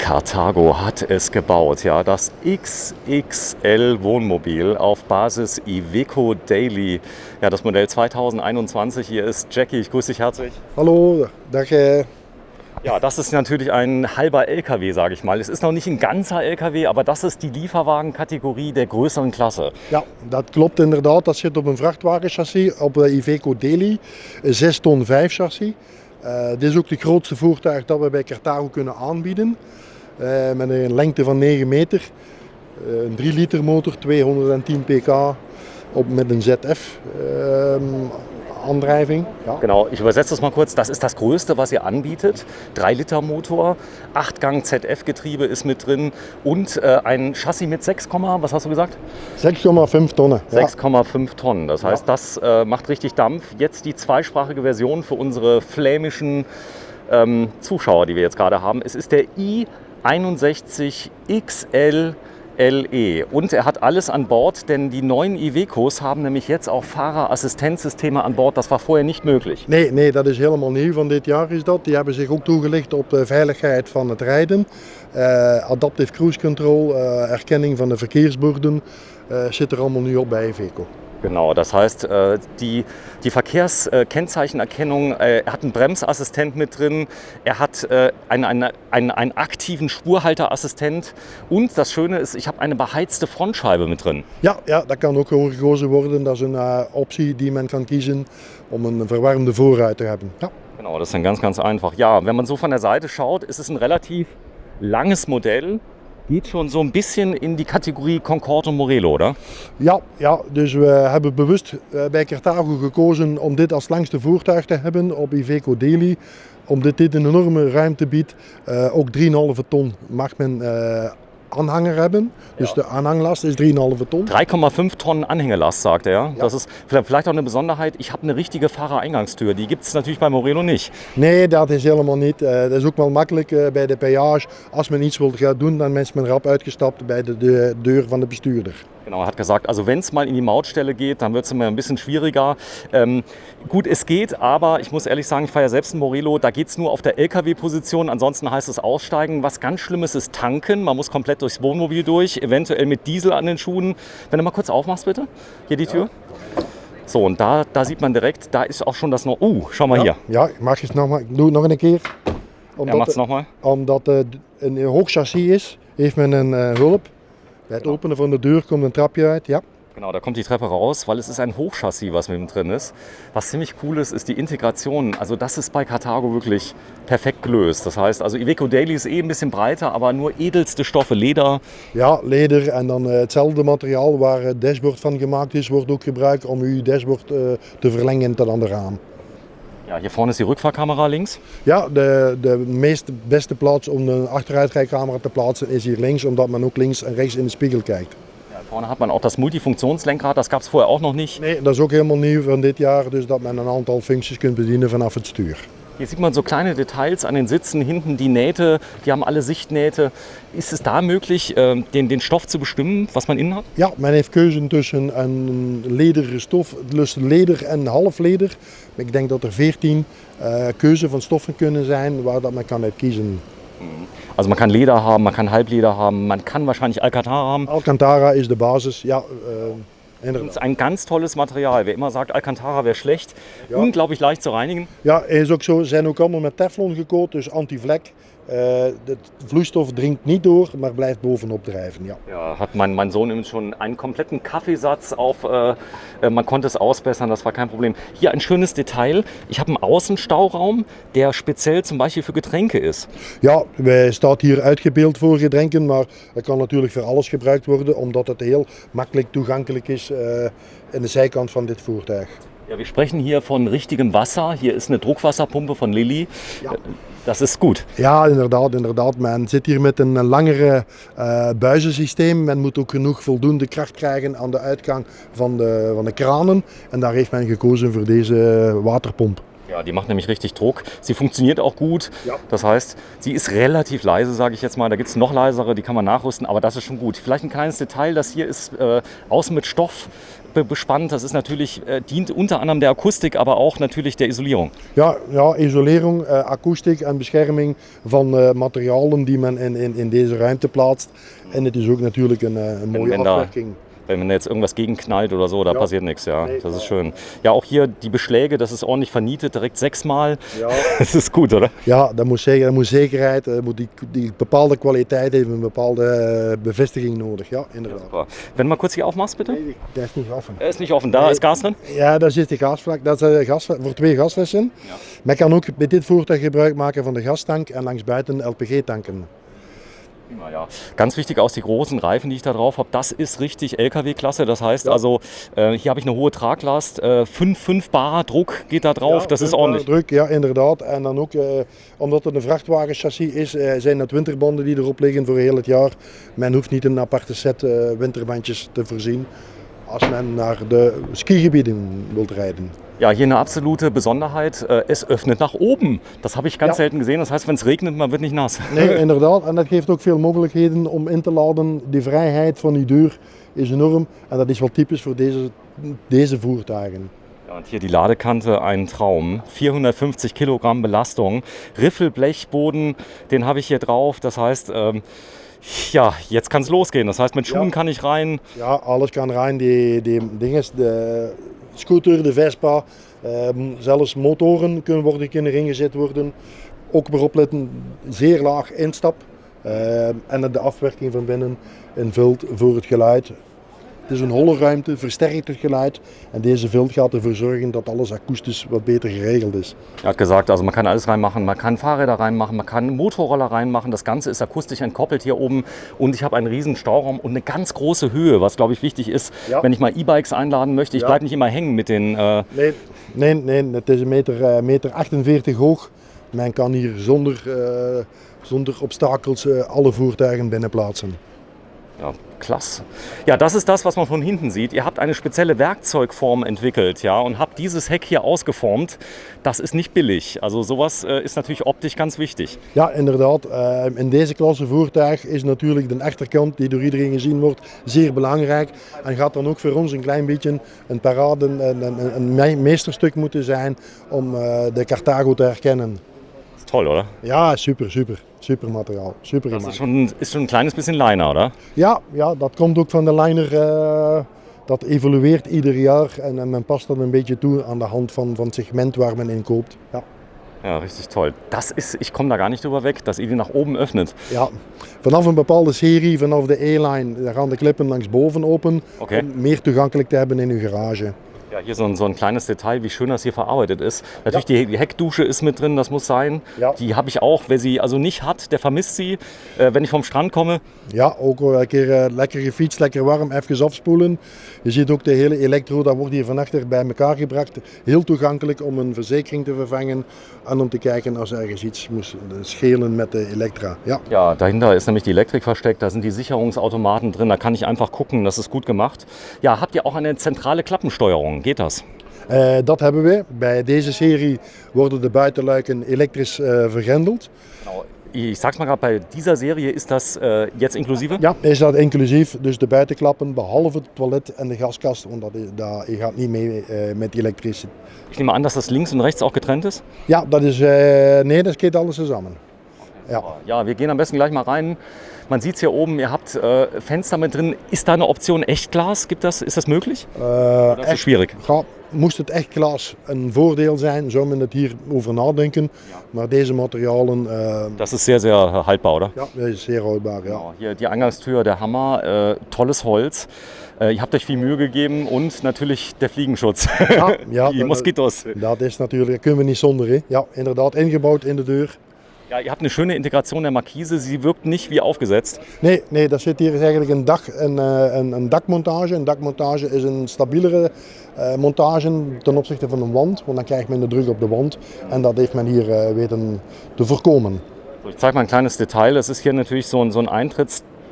Carthago hat es gebaut, ja, das XXL Wohnmobil auf Basis Iveco Daily. Ja, das Modell 2021. Hier ist Jackie, ich grüße dich herzlich. Hallo, danke. Ja, das ist natürlich ein halber LKW, sage ich mal. Es ist noch nicht ein ganzer LKW, aber das ist die Lieferwagenkategorie der größeren Klasse. Ja, dat klopt inderdaad. Dat zit op een vrachtwagenchassis op de Iveco Daily, een 6 ton 5 chassis. Dit is ook het grootste voertuig dat we bij Carthago kunnen aanbieden. Met een lengte van 9 meter, een 3 liter motor, 210 pk met een ZF Andrijving. Ja. Genau, ich übersetze das mal kurz. Das ist das Größte, was ihr anbietet. 3 Liter Motor, 8-Gang ZF-Getriebe ist mit drin und ein Chassis mit 6, was hast du gesagt? 6,5 Tonnen. 6,5 Tonnen. Das heißt, das macht richtig Dampf. Jetzt die zweisprachige Version für unsere flämischen Zuschauer, die wir jetzt gerade haben. Es ist der i61 XL LE. Und er hat alles an Bord, denn die neuen Ivecos haben nämlich jetzt auch Fahrerassistenzsysteme an Bord. Das war vorher nicht möglich. Nee, dat is helemaal nieuw van dit jaar is dat. Die hebben zich ook toegelicht op de veiligheid van het rijden. Adaptive cruise control, erkenning van de verkeersborden zit er allemaal nu op bij Iveco. Genau, das heißt, die Verkehrskennzeichenerkennung, er hat einen Bremsassistent mit drin, er hat einen aktiven Spurhalterassistent und das Schöne ist, ich habe eine beheizte Frontscheibe mit drin. Ja, dat kan ook gekozen worden. Dat is een optie die men kan kiezen om een verwarmde voorruit te hebben. Ja. Genau, das ist dann ganz einfach. Ja, wenn man so von der Seite schaut, ist es ein relativ langes Modell. Geht schon so ein bisschen in die Categorie Concorde und Morello, oder? Ja, dus we hebben bewust bij Carthago gekozen om dit als langste voertuig te hebben op Iveco Daily. Omdat dit een enorme ruimte biedt. Ook 3,5 ton mag men Anhänger hebben. Dus de aanhanglast is 3,5 ton. 3,5 Tonnen Anhängelast, sagt er. Ja. Das ist vielleicht auch eine Besonderheit. Ich habe eine richtige Fahrereingangstür. Die gibt es natürlich bei Morello nicht. Nee, dat is helemaal niet. Dat is ook wel makkelijk bij de peage. Als men iets wil gaan doen, dan is men rap uitgestapt bij de deur van de bestuurder. Genau, er hat gesagt, also wenn es mal in die Mautstelle geht, dann wird es immer ein bisschen schwieriger. Gut, es geht, aber ich muss ehrlich sagen, ich fahre ja selbst einen Morello, da geht es nur auf der LKW-Position, ansonsten heißt es aussteigen. Was ganz Schlimmes ist tanken, man muss komplett durchs Wohnmobil durch, eventuell mit Diesel an den Schuhen. Wenn du mal kurz aufmachst bitte, hier die Tür. So, und da sieht man direkt, da ist auch schon das noch, schau mal hier. Ja, ik mag het nog ik doe het nog een keer. Macht's nochmal. Omdat het een hoog chassis is, heeft men een hulp. Bij het openen van de deur komt een trapje uit, ja. Genau, da kommt die Treppe raus, weil es ist ein Hochchassis, was mit drin ist. Was ziemlich cool ist die Integration. Also das ist bei Carthago wirklich perfekt gelöst. Das heißt, also Iveco Daily ist ein bisschen breiter, aber nur edelste Stoffe, Leder. Ja, leder en dan hetzelfde materiaal waar het dashboard van gemaakt is, wordt ook gebruikt om uw dashboard te verlengen tot aan de raam. Ja, hier vorne ist die Rückfahrkamera links. Ja, de beste plaats om de achteruitrijcamera te plaatsen is hier links, omdat men ook links en rechts in de spiegel kijkt. Ja, vorne hat man auch das Multifunktionslenkrad, das gab es vorher auch noch nicht. Nee, dat is ook helemaal nieuw van dit jaar, dus dat men een aantal functies kunt bedienen vanaf het stuur. Hier sieht man so kleine Details an den Sitzen, hinten die Nähte, die haben alle Sichtnähte. Ist es da möglich, den Stoff zu bestimmen, was man innen hat? Ja, men heeft keuze tussen een lederen stof, dus leder en halfleder. Ik denk dat er 14 keuze van stoffen kunnen zijn waar dat men kan uit kiezen. Also man kann Leder haben, man kann Halbleder haben, man kann wahrscheinlich Alcantara haben. Alcantara is de basis, ja. Das ist ein ganz tolles Material. Wer immer sagt, Alcantara wäre schlecht, unglaublich leicht zu reinigen. Ja, is ook zo. Ze zijn ook allemaal met Teflon gecoat, dus anti-vlek. De vloeistof dringt niet door, maar blijft bovenop drijven. Ja, hat mein Sohn eben schon einen kompletten Kaffeesatz auf, man konnte es ausbessern, das war kein Problem. Hier ein schönes Detail, ich habe einen Außenstauraum, der speziell zum Beispiel für Getränke ist. Ja, wij staat hier uitgebeeld voor gedrenken, maar het kan natuurlijk voor alles gebruikt worden, omdat het heel makkelijk toegankelijk is in de zijkant van dit voertuig. Ja, wir sprechen hier von richtigem Wasser. Hier ist eine Druckwasserpumpe von Lilly. Ja. Das ist gut. Ja, inderdaad. Men zit hier met een langere buizensysteem. Men moet ook genoeg voldoende kracht krijgen aan de uitgang van de kranen. En daar heeft men gekozen voor deze waterpomp. Ja, die macht nämlich richtig Druck. Sie funktioniert auch gut. Ja. Das heißt, sie ist relativ leise, sage ich jetzt mal. Da gibt es noch leisere, die kann man nachrüsten, aber das ist schon gut. Vielleicht ein kleines Detail, das hier ist außen mit Stoff bespannt. Das ist natürlich, dient unter anderem der Akustik, aber auch natürlich der Isolierung. Ja, isolering, akoestiek en bescherming van materialen die men in deze ruimte plaatst. En het is ook natuurlijk een mooie afwerking. Wenn da jetzt irgendwas gegenknallt oder so, da passiert nichts. Ja, Nee, das ist schön. Ja, auch hier die Beschläge, das ist ordentlich vernietet, direkt 6-mal. Ja. Das ist gut, oder? Ja, dat moet zekerheid, die bepaalde kwaliteit heeft een bepaalde bevestiging nodig. Ja, inderdaad. Super. Wenn du mal kurz hier aufmachst, bitte. Nee, dat is niet offen. Er ist nicht offen, da ist Gas drin. Ja, daar zit de gasvlak. Dat is voor 2 gasflessen. Ja. Men kan ook bij dit voertuig gebruik maken van de gastank en langs buiten LPG-tanken. Ja. Ganz wichtig aus die großen Reifen, die ich da drauf habe, das ist richtig LKW-Klasse. Das heißt also, hier habe ich eine hohe Traglast, 5 bar Druck geht da drauf, das ist ordentlich. Druk, ja inderdaad. En dan ook, omdat het een vrachtwagenchassis is, zijn het winterbanden die erop liggen voor heel het jaar. Men hoeft niet een aparte set winterbandjes te voorzien als men naar de skigebieden wilt rijden. Ja, hier eine absolute Besonderheit, es öffnet nach oben. Das habe ich ganz selten gesehen. Das heißt, wenn es regnet, man wird nicht nass. Nee, inderdaad. En dat geeft ook veel mogelijkheden om in te laden. Die vrijheid van die deur is enorm. En dat is wel typisch voor deze voertuigen. Ja, und hier die Ladekante, ein Traum. 450 Kilogramm Belastung. Riffelblechboden, den habe ich hier drauf. Das heißt, ja, jetzt kann es losgehen. Das heißt, mit Schuhen kann ich rein. Ja, alles kan rein. Die dinges, de scooter, de Vespa, zelfs motoren kunnen ingezet worden. Ook weer opletten, zeer laag instap en de afwerking van binnen invult voor het geluid. Het is een holle ruimte, versterkt het geluid en deze vult gaat ervoor zorgen dat alles akoestisch wat beter geregeld ist. Er hat gesagt, also man kann alles reinmachen, man kann Fahrräder reinmachen, man kann Motorroller reinmachen, das Ganze ist akustisch entkoppelt hier oben und ich habe einen riesen Stauraum und eine ganz große Höhe, was glaube ich wichtig ist, wenn ich mal E-Bikes einladen möchte. Ich bleibe nicht immer hängen mit den... Nee, het is een meter 48 hoog. Men kan hier zonder obstakels alle voertuigen binnenplaatsen. Ja, klasse. Ja, das ist das, was man von hinten sieht. Ihr habt eine spezielle Werkzeugform entwickelt, ja, und habt dieses Heck hier ausgeformt. Das ist nicht billig. Also sowas ist natürlich optisch ganz wichtig. Ja, inderdaad. In deze klasse voertuig is natuurlijk de achterkant, die door iedereen gezien wordt, zeer belangrijk. En gaat dan ook voor ons een klein beetje een parade, een meesterstuk moeten zijn om de Carthago te herkennen. Toll, oder? Ja, super Material. Super das ist schon ein kleines bisschen Liner, oder? Ja, dat komt ook van de liner. Dat evolueert ieder jaar en men past dat een beetje toe aan de hand van het segment waar men in koopt. Ja. Ja, richtig toll. Das ist, ich komme da gar nicht drüber weg, dass ihr die nach oben öffnet. Ja, vanaf een bepaalde serie, vanaf de E-line, daar gaan de klippen langs boven open om meer toegankelijk te hebben in uw garage. Ja, hier so ein kleines Detail, wie schön das hier verarbeitet ist. Natürlich die Heckdusche ist mit drin, das muss sein. Ja. Die habe ich auch. Wer sie also nicht hat, der vermisst sie, wenn ich vom Strand komme. Ja, ook een keer lekker gefietst, lekker warm, even afspoelen. Je ziet ook de hele elektro, dat wordt hier van achter bij elkaar gebracht. Heel toegankelijk om een verzekering te vervangen en om te kijken als ergens iets moest schelen met de Elektra. Ja. Ja, dahinter ist nämlich die Elektrik versteckt, da sind die Sicherungsautomaten drin, da kann ich einfach gucken, das ist gut gemacht. Ja, habt ihr auch eine zentrale Klappensteuerung? Geht das? Dat hebben we. Bij deze serie worden de buitenluiken elektrisch vergrendeld. Genau. Ich sag's mal gerade, bei dieser Serie ist das jetzt inklusive? Ja, is dat inclusief. Dus de buitenklappen, behalve het toilet en de gaskast, want je gaat niet mee met elektrisch. Ich nehme an, dass das links und rechts auch getrennt ist? Ja, dat is, nee, das geht alles zusammen. Ja. Ja, wir gehen am besten gleich mal rein. Man sieht es hier oben, ihr habt Fenster mit drin. Ist da eine Option Echtglas? Ist das möglich? Das ist schwierig. Ja, moest het echtglas een voordeel zijn, zou men het hier over nadenken. Maar deze materialen... das ist sehr, sehr haltbar, oder? Ja, das ist sehr haltbar, ja. Genau. Hier die Eingangstür, der Hammer, tolles Holz. Ihr habt euch viel Mühe gegeben und natürlich der Fliegenschutz. Ja, die Moskitos. Dat is natuurlijk, dat kunnen we niet zonder. Hè. Ja, inderdaad, ingebouwd in de deur. Ja, ihr habt eine schöne Integration der Markise, sie wirkt nicht wie aufgesetzt. Nee, dat zit hier is eigenlijk een dakmontage. Een dakmontage is een stabielere montage ten opzichte van een wand, want dan krijgt men de druk op de wand en dat heeft men hier weten te voorkomen. Ich zeige mal ein kleines Detail, es ist hier natürlich so ein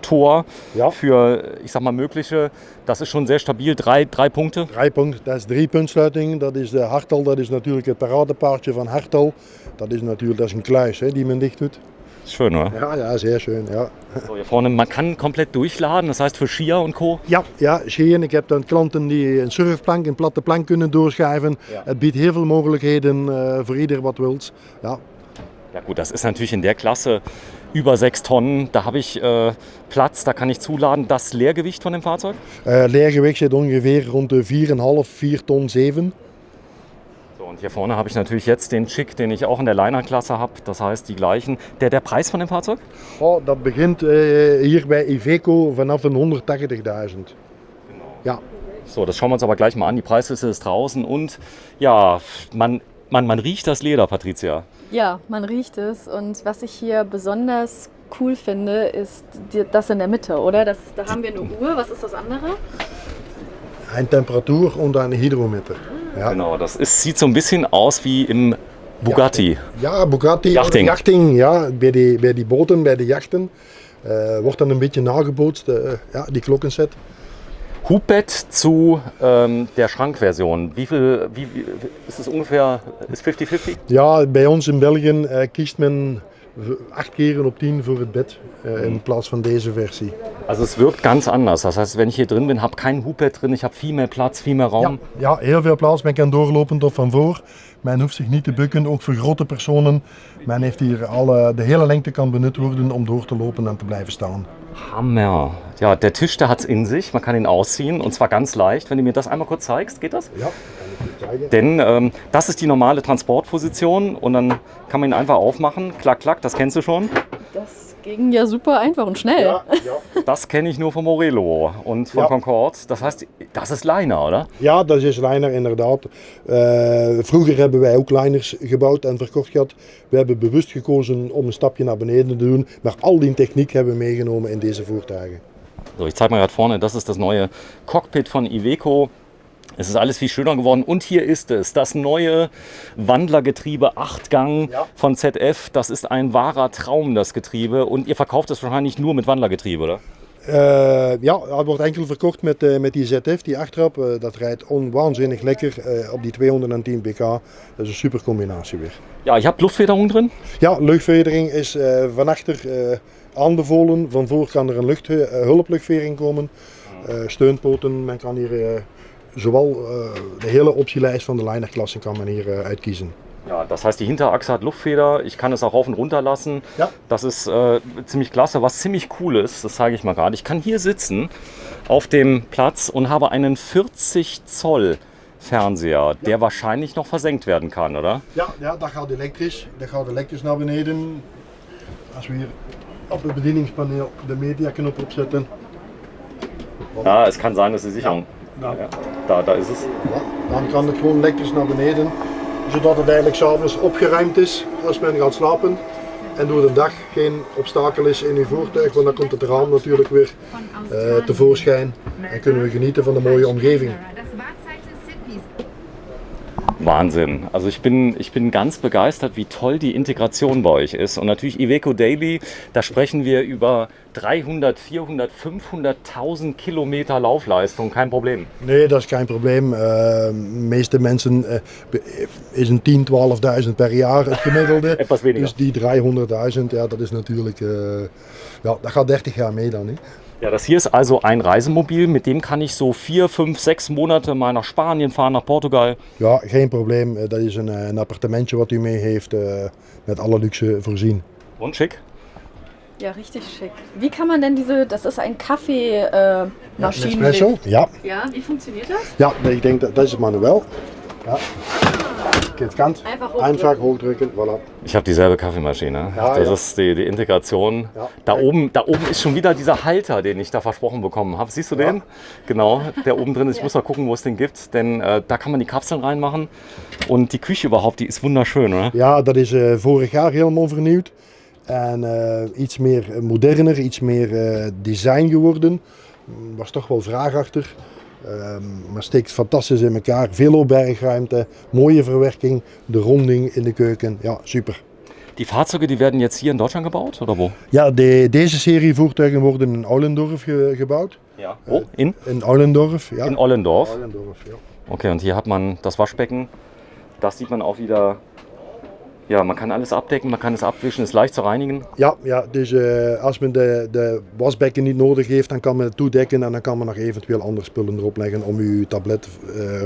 Tor Ja. für, ich sag mal, mögliche. Das ist schon sehr stabil, drei Punkte. 3 Punkte, dat is 3-puntsluiting. Dat is de Hartel, dat is natuurlijk het paradepaardje van Hartel. Dat is een kluis hè, die men dicht doet. Schön, oder? Ja, ja, sehr schön. Ja, So, hier vorne, man kann komplett durchladen, das heißt für Skier und Co. ja zie je, ik heb dan klanten die een surfplank, een platte plank kunnen doorschrijven. Ja. Het biedt heel veel mogelijkheden voor ieder wat wilt. Ja. Ja gut, das ist natürlich in der Klasse über 6 Tonnen. Da habe ich Platz, da kann ich zuladen. Das Leergewicht von dem Fahrzeug? Leergewicht zit ongeveer rond de 4,5, 4 ton 7. So, und hier vorne habe ich natürlich jetzt den Chick, den ich auch in der Liner-Klasse habe. Das heißt die gleichen. Der Preis von dem Fahrzeug? Oh, dat begint hier bij Iveco vanaf een 180.000. Ja. So, das schauen wir uns aber gleich mal an. Die Preisliste ist draußen und ja, man riecht das Leder, Patricia. Ja, man riecht es. Und was ich hier besonders cool finde, ist das in der Mitte, oder? Da haben wir eine Uhr. Was ist das andere? Een temperatuur und een hydrometer. Ja. Genau, sieht so ein bisschen aus wie im Bugatti. Ja, Bugatti, Yachting. Yachting ja, bij die boten, bij de jachten. Wordt dan een beetje nagebootst, ja, die klokkenset. Hubbett zu der Schrankversion. Wie ist es ungefähr? Ist 50-50? Ja, bij ons in België kiest men 8 keren op 10 voor het bed in plaats van deze versie. Also es wirkt ganz anders. Das heißt, wenn ich hier drin bin, habe kein Hubbett drin, ich habe viel mehr Platz, viel mehr Raum. Ja, heel veel plaats. Men kan doorlopend of van voor. Men hoeft zich niet te bukken, ook voor grote personen. Men heeft hier de hele lengte kan benut worden om door te lopen en te blijven staan. Hammer. Ja, der Tisch, der hat es in sich. Man kann ihn ausziehen und zwar ganz leicht. Wenn du mir das einmal kurz zeigst, geht das? Ja, kan ik je zeigen. Denn das ist die normale Transportposition und dann kann man ihn einfach aufmachen. Klack, klack, das kennst du schon. Das ging ja super einfach und schnell. Ja, ja. Das kenne ich nur von Morello und von Ja. Concorde. Das heißt, das ist Liner, oder? Ja, dat is liner inderdaad. Vroeger hebben wij ook liners gebouwd en verkocht gehad. We hebben bewust gekozen om een stapje naar beneden te doen. Maar al die techniek hebben we meegenomen in deze voertuigen. So, ich zeige mal gerade vorne, das ist das neue Cockpit von Iveco. Es ist alles viel schöner geworden und hier ist es, das neue Wandlergetriebe 8-Gang Ja. von ZF. Das ist ein wahrer Traum, das Getriebe, und ihr verkauft es wahrscheinlich nur mit Wandlergetriebe, oder? Ja, het wordt enkel verkocht met die ZF, die achterop. Dat rijdt waanzinnig lekker op die 210 pk. Dat is een super combinatie weer. Ja, ich habe Luftfederung drin. Ja, luchtvedering is van achter aanbevolen. Van voor kan er een hulpluchtvering komen. Steunpoten, men kan hier zowel de hele optielijst van de linerklassen kan men hier uitkiezen. Ja, das heißt, die Hinterachse hat Luftfeder. Ich kann es auch rauf und runter lassen. Ja. Das ist ziemlich klasse. Was ziemlich cool ist, das zeige ich mal gerade. Ich kann hier sitzen auf dem Platz und habe einen 40 Zoll Fernseher, der wahrscheinlich noch versenkt werden kann, oder? Ja, dat gaat elektrisch. Dat gaat elektrisch naar beneden. Als we hier op het bedieningspaneel de mediaknop opzetten. Ja, es kann sein, dass die Sicherung. Ja. Ja, da ist es. Ja, dan kan het gewoon elektrisch naar beneden. Zodat het eigenlijk s'avonds opgeruimd is als men gaat slapen. En door de dag geen obstakel is in uw voertuig, want dan komt het raam natuurlijk weer tevoorschijn. En kunnen we genieten van de mooie omgeving. Wahnsinn. Also ich bin ganz begeistert, wie toll die Integration bei euch ist. Und natürlich Iveco Daily, da sprechen wir über 300, 400, 500.000 Kilometer Laufleistung, kein Problem. Nee, dat is geen probleem. De meeste mensen is een 10.000, 12.000 per jaar het gemiddelde. Etwas weniger. Dus die 300.000, ja, dat is natuurlijk, ja, dat gaat 30 jaar mee dan. Hè? Ja, das hier ist also ein Reisemobil, mit dem kann ich so 4, 5, 6 Monate mal nach Spanien fahren, nach Portugal. Ja, geen probleem. Dat is een appartementje wat u mee heeft met alle luxe voorzien. Und schick. Ja, richtig schick. Wie kann man denn das ist ein Kaffeemaschine. Espresso? Ja. Ja, wie funktioniert das? Ja, ik denk dat is het manuel. Ja. Geht ganz Einfach hochdrücken. hochdrücken, voilà. Ich habe dieselbe Kaffeemaschine. Ja, Das ja. ist die Integration. Ja. Da oben ist schon wieder dieser Halter, den ich da versprochen bekommen habe. Siehst du den? Genau, der oben drin ist. Ich muss mal gucken, wo es den gibt, denn da kann man die Kapseln reinmachen. Und die Küche überhaupt, die ist wunderschön, oder? Ja, dat is vorig jaar helemaal vernieuwd. En iets meer moderner, iets meer design geworden. Was toch wel vraag achter. Maar steekt fantastisch in elkaar. Veel opbergruimte, mooie verwerking, de ronding in de keuken. Ja, super. Die Fahrzeuge, die werden jetzt hier in Deutschland gebaut oder wo? Ja, deze serie voertuigen worden in Aulendorf gebouwd. Ja. Wo? In Aulendorf, ja. Ollendorf. Aulendorf, ja. Okay, und hier hat man das Waschbecken. Das sieht man auch wieder. Ja, man kann alles abdecken, man kann es abwischen, ist leicht zu reinigen. Ja, dus als men de wasbekken niet nodig heeft, dan kan men het toedekken en dan kan men nog eventueel andere spullen erop leggen om uw tablet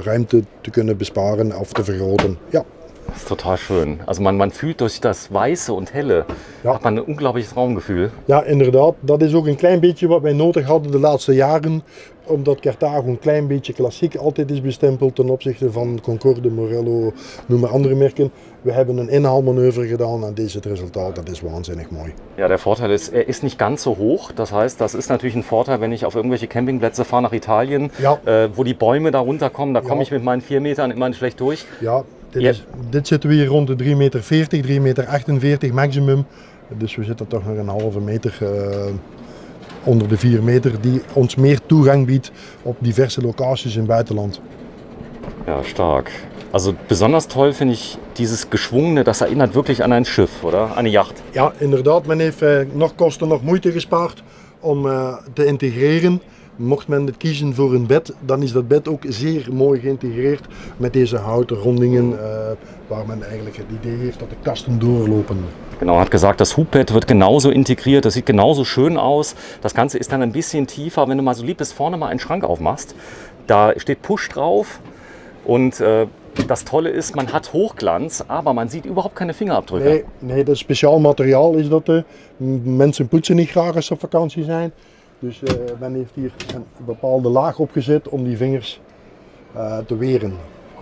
ruimte te kunnen besparen of te vergroten. Ja. Das ist total schön. Also man fühlt durch das Weiße und Helle, hat man ein unglaubliches Raumgefühl. Ja, inderdaad. Dat is ook een klein beetje wat wij nodig hadden de laatste jaren. Omdat Carthago een klein beetje klassiek altijd is bestempeld ten opzichte van Concorde, Morello, noem maar andere merken. We hebben een inhaalmanoeuvre gedaan en dit is het resultaat. Dat is waanzinnig mooi. Ja, der Vorteil ist, er ist nicht ganz so hoch. Das heißt, das ist natürlich ein Vorteil, wenn ich auf irgendwelche Campingplätze fahre nach Italien, wo die Bäume da runterkommen. Da komme ich mit meinen 4 Metern immer schlecht durch. Ja, dit zitten we hier rond de 3,40 meter, 3,48 meter maximum. Dus we zitten toch nog een halve meter onder de 4 meter, die ons meer Toegang biedt op diverse locaties in het buitenland. Ja, stark. Also besonders toll finde ich dieses Geschwungene, das erinnert wirklich an ein Schiff, oder? Eine Yacht. Ja, inderdaad. Men heeft nog kosten, nog moeite gespaard om te integreren. Mocht men het kiezen voor een bed, dan is dat bed ook zeer mooi geïntegreerd met deze houten rondingen, waar men eigenlijk het idee heeft dat de kasten doorlopen. Genau, hat gesagt, das Hubbett wird genauso integriert, das sieht genauso schön aus. Das Ganze ist dann ein bisschen tiefer, wenn du mal so lieb bist, vorne mal einen Schrank aufmachst. Da steht Push drauf und das Tolle ist, man hat Hochglanz, aber man sieht überhaupt keine Fingerabdrücke. Nee, dat is speciaal materiaal is dat. Mensen poetsen niet graag als ze op vakantie zijn. Dus men heeft hier een bepaalde laag opgezet om die vingers te weren.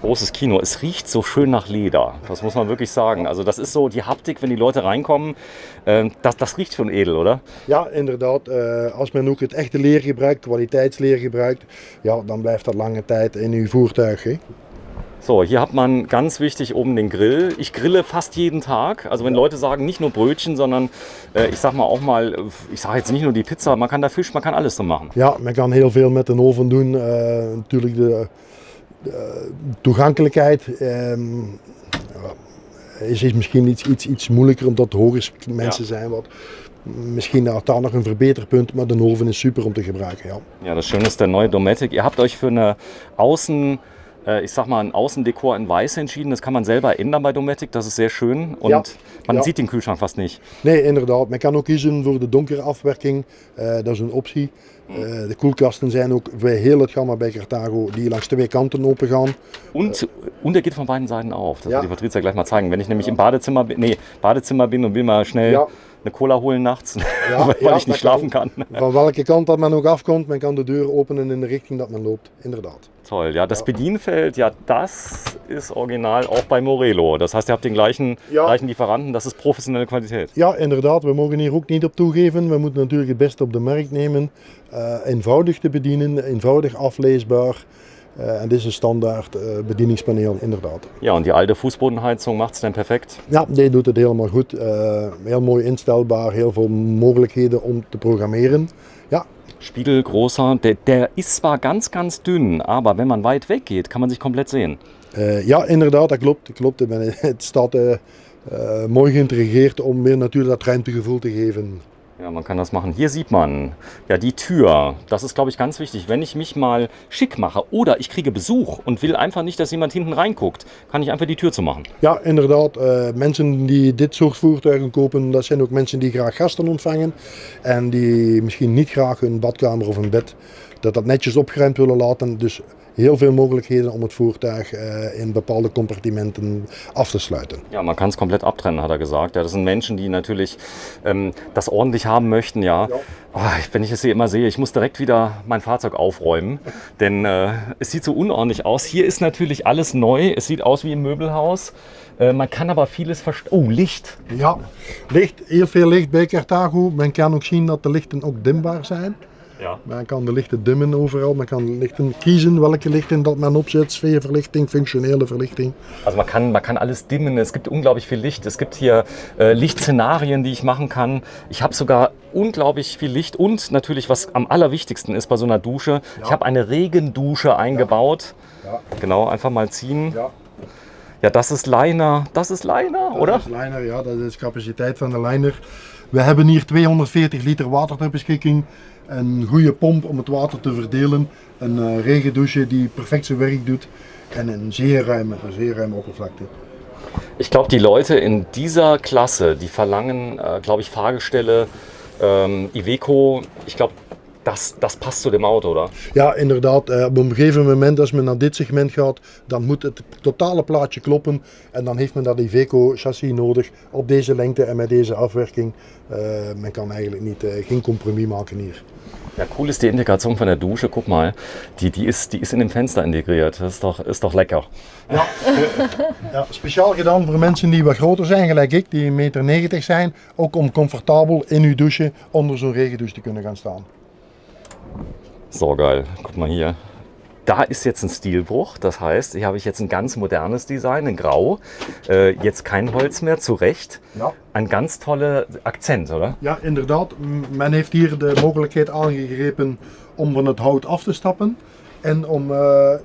Großes Kino. Es riecht so schön nach Leder. Das muss man wirklich sagen. Also das ist so die Haptik, wenn die Leute reinkommen. Das riecht schon edel, oder? Ja, inderdaad. Als men ook het echte leer gebruikt, kwaliteitsleer gebruikt, ja, dan blijft dat lange tijd in uw voertuig. Hè? So, hier hat man ganz wichtig oben den Grill. Ich grille fast jeden Tag. Also wenn Leute sagen, nicht nur Brötchen, sondern ich sag mal auch mal, ich sage jetzt nicht nur die Pizza, man kann da Fisch, man kann alles drin machen. Ja, man kan heel veel met een oven doen. Natuurlijk de toegankelijkheid is misschien iets moeilijker omdat hoger mensen zijn. Wat. Misschien had daar nog een verbeterpunt, maar de oven is super om te gebruiken. Ja, ja, das Schöne ist der neue Dometic. Ihr habt euch für eine ich sag mal, ein Außendekor in Weiß entschieden. Das kann man selber ändern bei Dometic, das ist sehr schön und man sieht den Kühlschrank fast nicht. Nee, inderdaad. Men kan ook kiezen voor de donkere afwerking, dat is een optie. De koelkasten zijn ook bij heel het gamma bij Carthago, die langs 2 kanten open gaan. Und er geht von beiden Seiten auf, das wird die Patrizia gleich mal zeigen. Wenn ich nämlich im Badezimmer bin und will mal schnell eine Cola holen nachts, weil ich nicht schlafen kann. Van welke kant dat men ook afkomt, men kan de deur openen in de richting dat men loopt, inderdaad. Toll, ja, das Bedienfeld, ja, das ist original auch bei Morello. Das heißt, ihr habt den gleichen Lieferanten, das ist professionelle Qualität. Ja, inderdaad, we mogen hier ook niet op toegeven. We moeten natuurlijk het beste op de markt nemen. Eenvoudig te bedienen, eenvoudig afleesbaar. En dit is een standaard bedieningspaneel, inderdaad. Ja, und die alte Fußbodenheizung macht es dann perfekt? Ja, die doet het helemaal goed. Heel mooi instelbaar, heel veel mogelijkheden om te programmeren. Ja. Spiegel großer, der ist zwar ganz, ganz dünn, aber wenn man weit weg geht, kann man sich komplett sehen. Ja, inderdaad, dat klopt. Het staat mooi geïntegreerd om meer natuurlijk dat ruimtegevoel te geven. Ja, man kann das machen. Hier sieht man ja die Tür. Das ist, glaube ich, ganz wichtig. Wenn ich mich mal schick mache oder ich kriege Besuch und will einfach nicht, dass jemand hinten reinguckt, kann ich einfach die Tür zumachen. Ja, inderdaad. Mensen die dit soort voertuigen kopen, dat zijn ook mensen die graag gasten ontvangen. En die misschien niet graag een badkamer of een bed, dat netjes opgeruimd willen laten. Dus heel veel mogelijkheden om het voertuig in bepaalde compartimenten af te sluiten. Ja, man kann es komplett abtrennen, hat er gesagt. Ja, das sind Menschen, die natürlich das ordentlich haben möchten. Ja. Oh, wenn ich es hier immer sehe, ich muss direkt wieder mein Fahrzeug aufräumen, denn es sieht so unordentlich aus. Hier ist natürlich alles neu. Es sieht aus wie im Möbelhaus. Man kann aber vieles verstehen. Oh, Licht. Ja, licht. Heel veel licht bij Carthago. Men kan ook zien dat de lichten ook dimbaar zijn. Ja. Men kan de lichten dimmen overal, men kan lichten kiezen welke lichten dat men opzet, sfeerverlichting, functionele verlichting. Also man kann alles dimmen, es gibt unglaublich viel Licht, es gibt hier Lichtszenarien, die ich machen kann. Ich habe sogar unglaublich viel Licht und natürlich, was am allerwichtigsten ist bei so einer Dusche, ich habe eine Regendusche eingebaut. Ja. Genau, einfach mal ziehen. Ja. Ja, das ist Liner, oder? Dat is liner, ja, dat is de capaciteit van de liner. We hebben hier 240 liter water ter beschikking. Een goede pomp om het water te verdelen. Een regendouche die perfect zijn werk doet. En een zeer ruime Oppervlakte. Ich glaube, die Leute in dieser Klasse, die verlangen, glaube ich, Fahrgestelle, Iveco. Ich glaube, das passt zu dem Auto, oder? Ja, inderdaad. Op een gegeven moment als men naar dit segment gaat, dan moet het totale plaatje kloppen. En dan heeft men dat Iveco chassis nodig op deze lengte en met deze afwerking. Men kan eigenlijk geen compromis maken hier. Ja, cool ist die Integration von der Dusche. Guck mal, die ist in dem Fenster integriert. Das ist doch lecker. Ja, ja, speciaal gedaan voor mensen die wat groter zijn, gelijk ik, die 1,90 meter zijn. Ook om comfortabel in uw douche onder zo'n regendouche te kunnen gaan staan. So geil. Guck mal hier. Da ist jetzt ein Stilbruch. Das heißt, hier habe ich jetzt ein ganz modernes Design in Grau. Jetzt kein Holz mehr, zu Recht. Ja. Ein ganz toller Akzent, oder? Ja, inderdaad. Men heeft hier de mogelijkheid aangegrepen om van het hout af te stappen. En om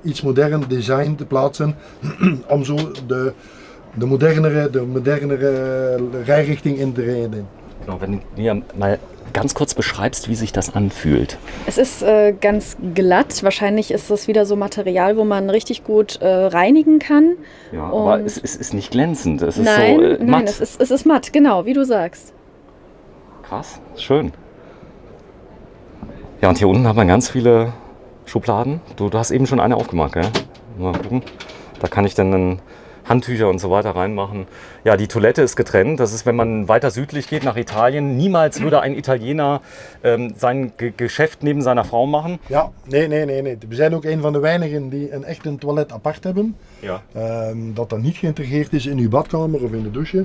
iets modern design te plaatsen. Om zo de modernere rijrichting in te rijden. Genau, wenn du mir mal ganz kurz beschreibst, wie sich das anfühlt. Es ist ganz glatt. Wahrscheinlich ist das wieder so Material, wo man richtig gut reinigen kann. Ja, aber es ist nicht glänzend. Es ist Nein, so matt. nein, es ist matt, genau, wie du sagst. Krass, schön. Ja, und hier unten haben wir ganz viele Schubladen. Du hast eben schon eine aufgemacht, gell? Mal gucken. Da kann ich dann Handtücher und so weiter reinmachen. Ja, die Toilette ist getrennt. Das ist, wenn man weiter südlich geht nach Italien. Niemals würde ein Italiener sein Geschäft neben seiner Frau machen. Ja, nee. We zijn ook een van de weinigen die echt een toilet apart hebben. Ja. Dat niet geïntegreerd is in uw badkamer of in de douche.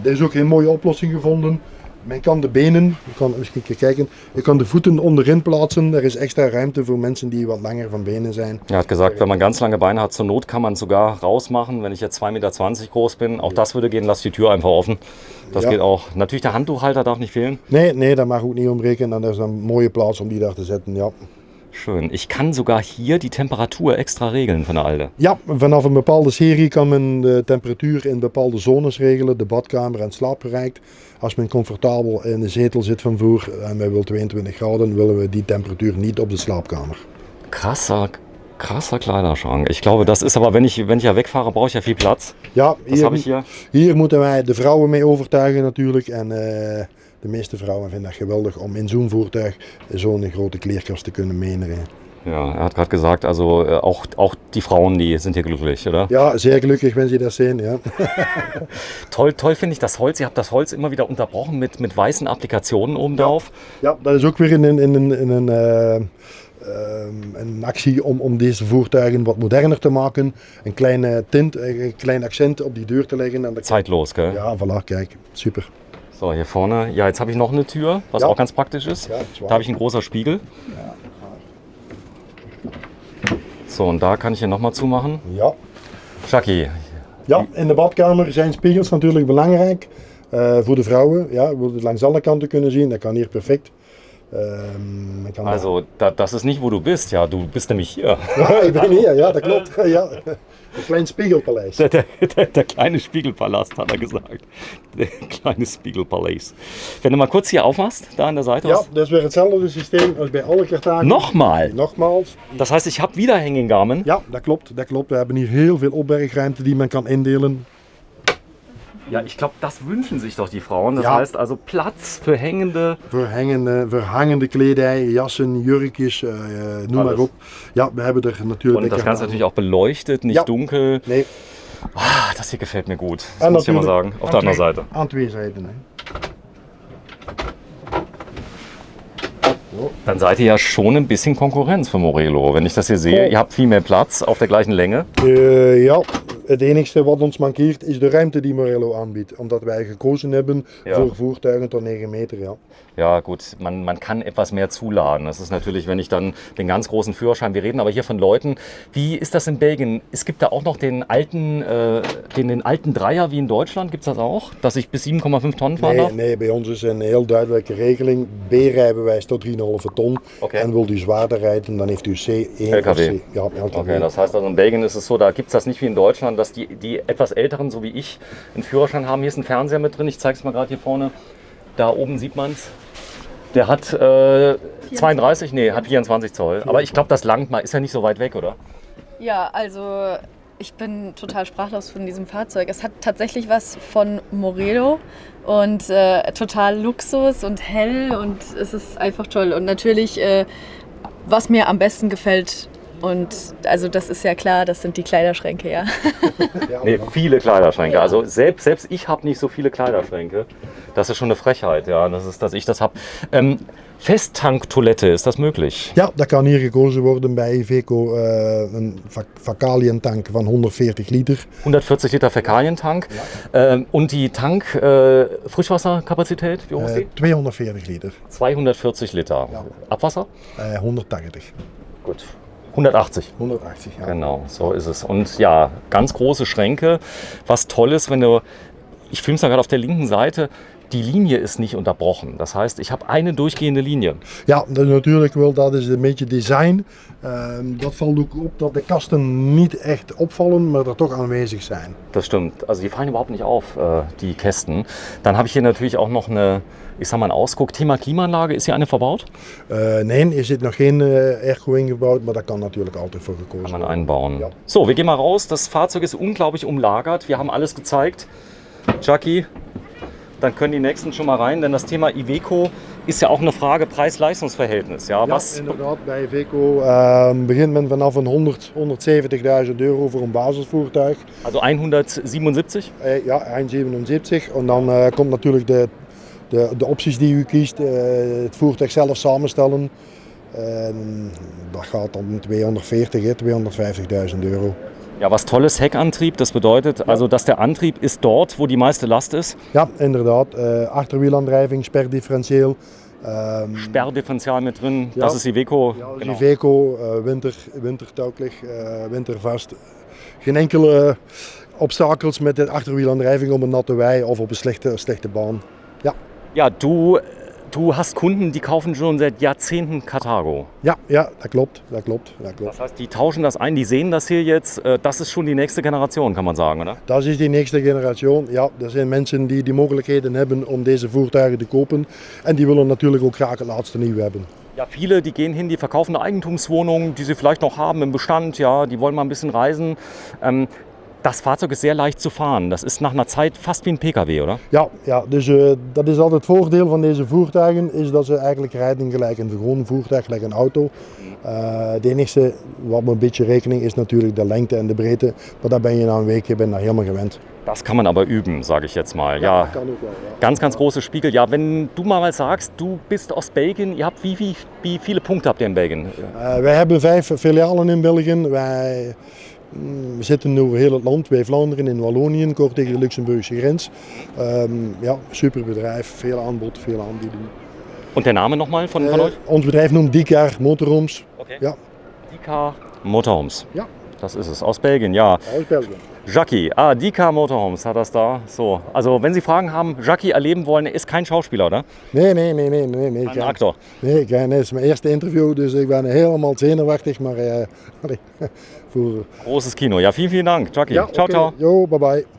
Er is ook een mooie oplossing gevonden. Men kan de benen, je kan de voeten onderin plaatsen. Er is extra ruimte voor mensen die wat langer van benen zijn. Er hat gesagt, wenn man ganz lange Beine hat, zur Not kann man sogar rausmachen. Wenn ich jetzt 2,20 Meter groß bin, auch das würde gehen, lass die Tür einfach offen. Das geht auch. Natürlich der Handtuchhalter darf nicht fehlen. Nee, dat mag ook niet ontbreken. En er is een mooie plaats om die daar te zetten, ja. Schön. Ich kann sogar hier die Temperatur extra regeln von der Alte. Ja, vanaf een bepaalde serie kan men de temperatuur in bepaalde zones regelen, de badkamer en het slaapbereik. Als men comfortabel in de zetel zit van voor en wij willen 22 graden, willen we die temperatuur niet op de slaapkamer. Krasser Kleiderschrank. Ich glaube, das ist aber, wenn ich ja wegfahre, brauche ich ja viel Platz. Ja, Was habe ich hier? Hier moeten wij de vrouwen mee overtuigen natuurlijk. En de meeste vrouwen vinden het geweldig om in zo'n voertuig zo'n grote kleerkast te kunnen meenemen. Ja, er hat gerade gesagt, also auch die Frauen, die sind hier glücklich, oder? Ja, sehr glücklich, wenn Sie das sehen, ja. Toll finde ich das Holz. Ihr habt das Holz immer wieder unterbrochen mit weißen Applikationen obendrauf. Ja, dat is ook weer een actie om deze voertuigen wat moderner te maken. Een kleine tint, een klein accent op die deur te leggen. En Zeitlos, gell? Ja, voilà, kijk, super. So, hier vorne. Ja, jetzt habe ich noch eine Tür, was auch ganz praktisch ist. Ja, da habe ich einen großen Spiegel. Ja. So, und da kann ich hier nochmal zumachen. Ja. Jackie. Ja, in de badkamer zijn spiegels natuurlijk belangrijk. Voor de vrouwen, ja, we het langs alle kanten kunnen zien. Dat kan hier perfect. Also, das ist nicht, wo du bist. Ja, du bist nämlich hier. Ja, ich bin hier, ja, dat klopt. Ja. Een klein Spiegelpaleis. Der kleine Spiegelpalast, hat er gesagt. Der kleine Spiegelpalais. Wenn du mal kurz hier aufmachst, da an der Seite. Ja, dat is weer hetzelfde systeem als bij alle kartagen. Nochmal? Nogmaals. Das heißt, ich habe wieder Hängengarmen? Ja, dat klopt. We hebben hier heel veel opbergruimte die men kan indelen. Ja, ich glaube, das wünschen sich doch die Frauen. Das heißt also Platz für hängende... Voor hangende kledij, jassen, jurkjes, noem maar op. Ja, we hebben er natuurlijk... Und das Ganze natürlich auch beleuchtet, nicht dunkel. Nee. Ah, das hier gefällt mir gut. Das muss ich mal sagen. Auf der anderen Seite. Aan twee zijden. Hè. Dann seid ihr ja schon ein bisschen Konkurrenz für Morelo. Wenn ich das hier sehe, ihr habt viel mehr Platz auf der gleichen Länge. Ja, het enige wat ons mankeert is de ruimte die Morelo aanbiedt. Omdat wij gekozen hebben voor voertuigen tot 9 Meter. Ja, ja gut, man kann etwas mehr zuladen. Das ist natürlich, wenn ich dann den ganz großen Führerschein, wir reden aber hier von Leuten, wie ist das in Belgien? Es gibt da auch noch den alten Dreier wie in Deutschland, gibt es das auch? Dass ich bis 7,5 Tonnen fahren darf? Nee, bij ons is een heel duidelijke regeling. B-rijbewijs tot 3,5 ton. Okay. En wil u zwaarder rijden, dan heeft u C1 LKW. of C. Ja, LKW. Okay, das heißt also in Belgien ist es so, da gibt es das nicht wie in Deutschland. dass die etwas Älteren, so wie ich, einen Führerschein haben. Hier ist ein Fernseher mit drin, ich zeige es mal gerade hier vorne. Da oben sieht man es. Der hat 32, nee, hat 24 Zoll. Aber ich glaube, das langt mal, ist ja nicht so weit weg, oder? Ja, also ich bin total sprachlos von diesem Fahrzeug. Es hat tatsächlich was von Morelo und total Luxus und hell und es ist einfach toll. Und natürlich, was mir am besten gefällt, und also das ist ja klar, das sind die Kleiderschränke, ja. Nee, viele Kleiderschränke. Ja. Also selbst ich habe nicht so viele Kleiderschränke. Das ist schon eine Frechheit, ja, dass ich das habe. Festtanktoilette, ist das möglich? Ja, dat kan hier gekozen worden bij Iveco, een Fäkalientank van 140 liter. 140 Liter Fäkalientank. Und die Frischwasserkapazität, wie hoch ist die? 240 liter. 240 Liter. Ja. Abwasser? 180. Gut. 180. 180, ja. Genau, so ist es. Und ja, ganz große Schränke. Was toll ist, ich filme es ja gerade auf der linken Seite, die Linie ist nicht unterbrochen. Das heißt, ich habe eine durchgehende Linie. Ja, natuurlijk wel, dat is een beetje design. Dat valt ook op dat de kasten niet echt opvallen, maar er toch aanwezig zijn. Das stimmt. Also die fallen überhaupt nicht auf, die Kästen. Dann habe ich hier natürlich auch noch einen Ausguck. Thema Klimaanlage, ist hier eine verbaut? Nee, er zit nog geen airco ingebouwd, maar daar kan natuurlijk altijd voor gekozen Kann man worden. einbauen. Ja. So, wir gehen mal raus. Das Fahrzeug ist unglaublich umlagert. Wir haben alles gezeigt. Jackie, dann können die Nächsten schon mal rein, denn das Thema Iveco ist ja auch eine Frage Preis-Leistungs-Verhältnis. Ja, Ja, inderdaad. Bij Iveco begint men vanaf een 170.000 euro voor een basisvoertuig. Also 177? Ja, 1,77. En dan komt natuurlijk de opties die u kiest. Het voertuig zelf samenstellen. Dat gaat dan 240, 250.000 euro. Ja, was tolles Heckantrieb. Das bedeutet also, dass der Antrieb ist dort, wo die meiste Last ist. Ja, inderdaad. Achterwielaandrijving, sperdifferentieel. Sperrdifferential mit drin. Ja. Das ist Iveco. Ja, Genau. Iveco, wintertauglich, wintervast. Geen enkele obstakels met de achterwielaandrijving op een natte wei of op een slechte baan. Ja. Ja, du hast Kunden, die kaufen schon seit Jahrzehnten Carthago. Ja, dat klopt. Das heißt, die tauschen das ein, die sehen das hier jetzt. Das ist schon die nächste Generation, kann man sagen, oder? Dat is die nächste generation. Ja, er zijn mensen die die mogelijkheden hebben om deze voertuigen te kopen. En die willen natuurlijk ook graag het laatste nieuw hebben. Ja, viele, die gehen hin, die verkaufen eine Eigentumswohnung, die sie vielleicht noch haben im Bestand. Ja, die wollen mal ein bisschen reisen. Das Fahrzeug ist sehr leicht zu fahren. Das ist nach einer Zeit fast wie ein PKW, oder? Ja, dus dat is altijd het voordeel van deze voertuigen, is dat ze eigenlijk rijden gelijk een gewoon voertuig, gelijk een auto. Het enige wat me een beetje rekening is natuurlijk de lengte en de breedte, maar daar ben je na een week daar helemaal gewend. Das kann man aber üben, sage ich jetzt mal. Ja, dat kan ook wel. Ja. ganz, ganz große Spiegel. Ja, wenn du mal sagst, du bist aus Belgien, ihr habt wie viele Punkte habt ihr in Belgien? Wij hebben 5 filialen in België. We zitten nu over heel het land, bij Vlaanderen, in Wallonië, kort tegen de Luxemburgse grens. Ja, super bedrijf, veel aanbod, veel aanbieding. Und der Name nochmal von euch? Ons bedrijf noemt Dikar Motorhomes. Okay. Ja. Dika Motorhomes. Ja. Das ist es, aus Belgien, ja. Aus Belgien. Jackie, Dika Motorhomes hat das da. So, also wenn Sie Fragen haben, Jackie erleben wollen, er ist kein Schauspieler, oder? Nee. Ein Aktor. Nee, het is mijn eerste interview, dus ik ben helemaal zenuwachtig, maar voor... Großes Kino. Ja, vielen Dank, Jackie. Ja, Ciao, okay. ciao. Jo, bye bye.